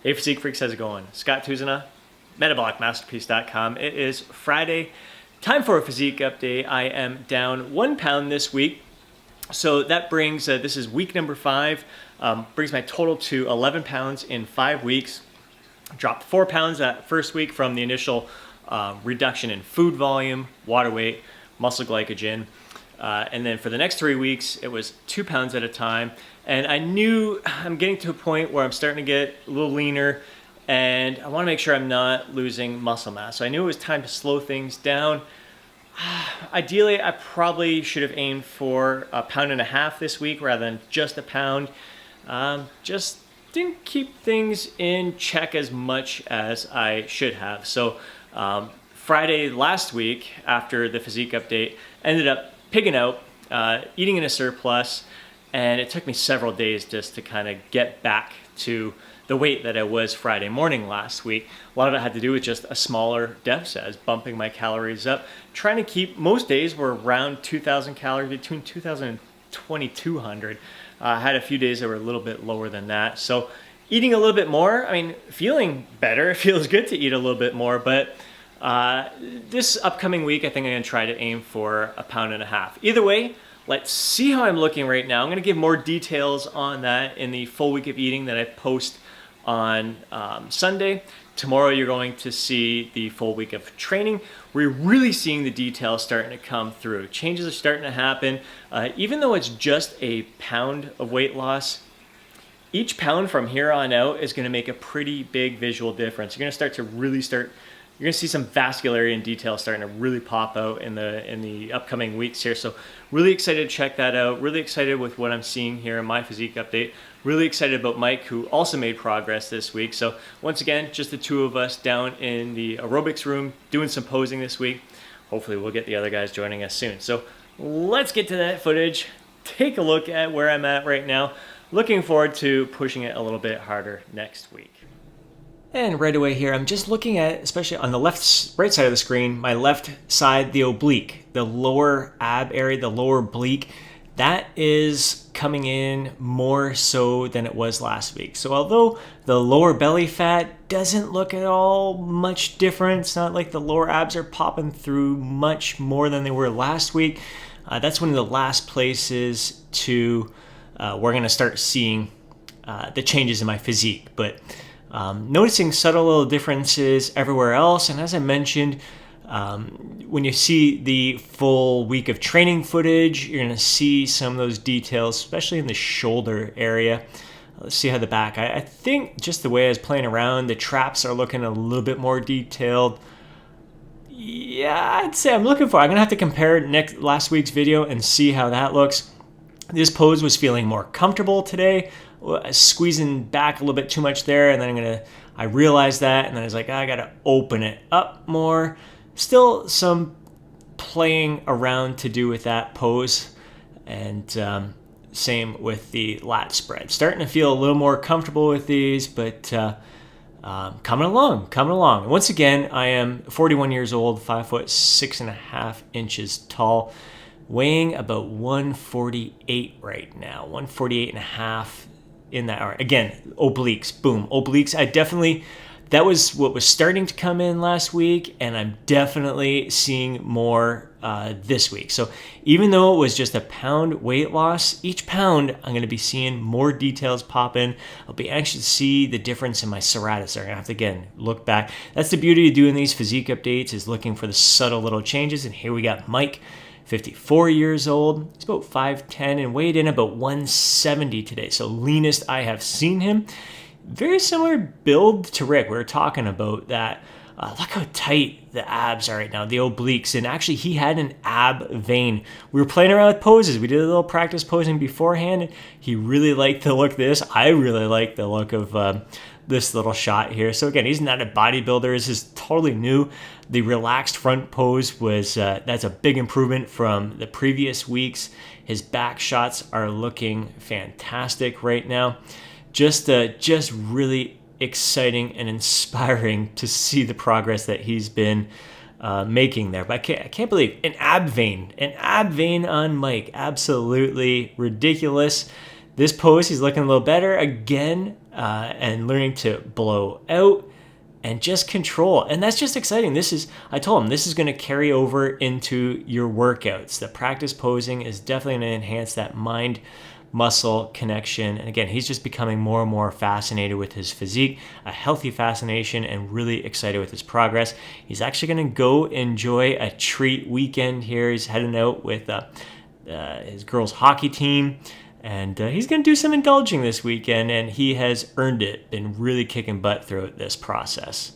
Hey Physique Freaks, how's it going? Scott Tuzina, MetabolicMasterpiece.com. It is Friday, time for a physique update. I am down 1 pound this week. So that brings, this is week number 5, brings my total to 11 pounds in 5 weeks. Dropped 4 pounds that first week from the initial reduction in food volume, water weight, muscle glycogen. And then for the next 3 weeks, it was 2 pounds at a time. And I knew I'm getting to a point where I'm starting to get a little leaner and I want to make sure I'm not losing muscle mass. So I knew it was time to slow things down. Ideally, I probably should have aimed for 1.5 pounds this week rather than just 1 pound. Just didn't keep things in check as much as I should have. So Friday last week, after the physique update, ended up pigging out, eating in a surplus, and it took me several days just to kind of get back to the weight that I was Friday morning last week. A lot of it had to do with just a smaller deficit. I was bumping my calories up, trying to keep, most days were around 2,000 calories, between 2,000 and 2,200. I had a few days that were a little bit lower than that. So eating a little bit more, I mean, feeling better. It feels good to eat a little bit more, but this upcoming week, I think I'm gonna try to aim for 1.5 pounds. Either way, let's see how I'm looking right now. I'm gonna give more details on that in the full week of eating that I post on Sunday. Tomorrow you're going to see the full week of training. We're really seeing the details starting to come through. Changes are starting to happen. Even though it's just a pound of weight loss, each pound from here on out is gonna make a pretty big visual difference. You're gonna see some vascularity and detail starting to really pop out in the upcoming weeks here. So really excited to check that out. Really excited with what I'm seeing here in my physique update. Really excited about Mike, who also made progress this week. So once again, just the two of us down in the aerobics room doing some posing this week. Hopefully we'll get the other guys joining us soon. So let's get to that footage. Take a look at where I'm at right now. Looking forward to pushing it a little bit harder next week. And right away here, I'm just looking at, especially on the right side of the screen, my left side, the oblique, the lower ab area, the lower oblique, that is coming in more so than it was last week. So although the lower belly fat doesn't look at all much different, it's not like the lower abs are popping through much more than they were last week. That's one of the last places we're gonna start seeing the changes in my physique. But noticing subtle little differences everywhere else. And as I mentioned, when you see the full week of training footage, you're going to see some of those details, especially in the shoulder area. Let's see how the back, I think just the way I was playing around, the traps are looking a little bit more detailed. Yeah, I'd say I'm going to have to compare last week's video and see how that looks. This pose was feeling more comfortable today. Squeezing back a little bit too much there, and then I realized that, and then I was like, I gotta open it up more. Still some playing around to do with that pose, and same with the lat spread. Starting to feel a little more comfortable with these, but coming along. And once again, I am 41 years old, 5 foot 6.5 inches tall, weighing about 148 right now, 148.5. in that hour. Again, obliques, boom. Obliques, that was what was starting to come in last week, and I'm definitely seeing more this week. So even though it was just 1 pound weight loss, each pound I'm going to be seeing more details pop in. I'll be anxious to see the difference in my serratus. I'm going to have to, again, look back. That's the beauty of doing these physique updates, is looking for the subtle little changes. And here we got Mike, 54 years old. He's about 5'10" and weighed in about 170 today. So leanest I have seen him. Very similar build to Rick. We were talking about that. Look how tight the abs are right now, the obliques. And actually, he had an ab vein. We were playing around with poses. We did a little practice posing beforehand. And he really liked the look of this. I really like the look of this little shot here. So again, he's not a bodybuilder. This is totally new. The relaxed front pose was, that's a big improvement from the previous weeks. His back shots are looking fantastic right now. Just really exciting and inspiring to see the progress that he's been making there. But I can't believe an ab vein on Mike. Absolutely ridiculous. This pose, he's looking a little better again, and learning to blow out and just control. And that's just exciting. I told him, this is going to carry over into your workouts. The practice posing is definitely going to enhance that mind muscle connection. And again, he's just becoming more and more fascinated with his physique, a healthy fascination, and really excited with his progress. He's actually going to go enjoy a treat weekend here. He's heading out with his girls' hockey team, and he's going to do some indulging this weekend, and he has earned it, been really kicking butt throughout this process.